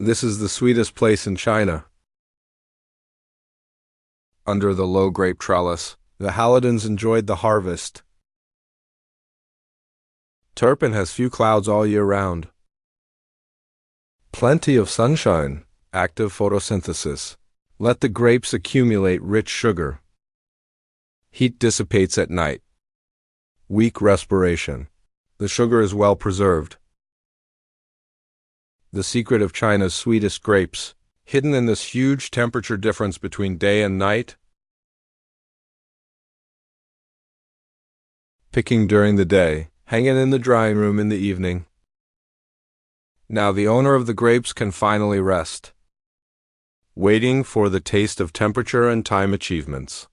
This is the sweetest place in China. Under the low grape trellis, the Haladins enjoyed the harvest. Turpin has few clouds all year round. Plenty of sunshine, active photosynthesis. Let the grapes accumulate rich sugar. Heat dissipates at night. Weak respiration. The sugar is well preserved. The secret of China's sweetest grapes, hidden in this huge temperature difference between day and night. Picking during the day, hanging in the drying room in the evening. Now the owner of the grapes can finally rest, waiting for the taste of temperature and time achievements.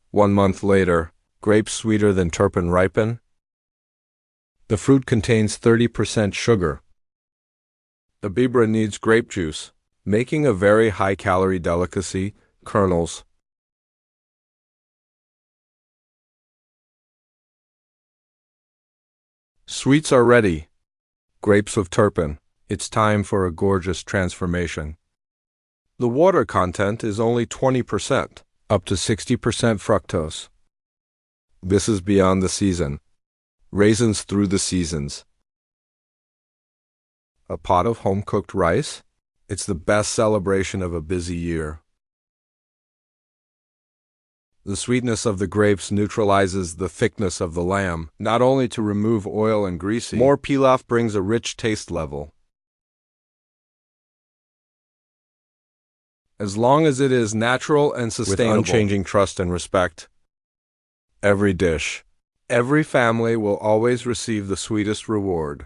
1 month later, grapes sweeter than Turpin ripen. The fruit contains 30% sugar. The Bibra needs grape juice, making a very high-calorie delicacy, kernels. Sweets are ready. Grapes of Turpin. It's time for a gorgeous transformation. The water content is only 20%, up to 60% fructose. This is beyond the season. Raisins through the seasons. A pot of home-cooked rice? It's the best celebration of a busy year. The sweetness of the grapes neutralizes the thickness of the lamb, not only to remove oil and greasy. More pilaf brings a rich taste level. As long as it is natural and sustainable, with unchanging trust and respect. Every dish, every family will always receive the sweetest reward.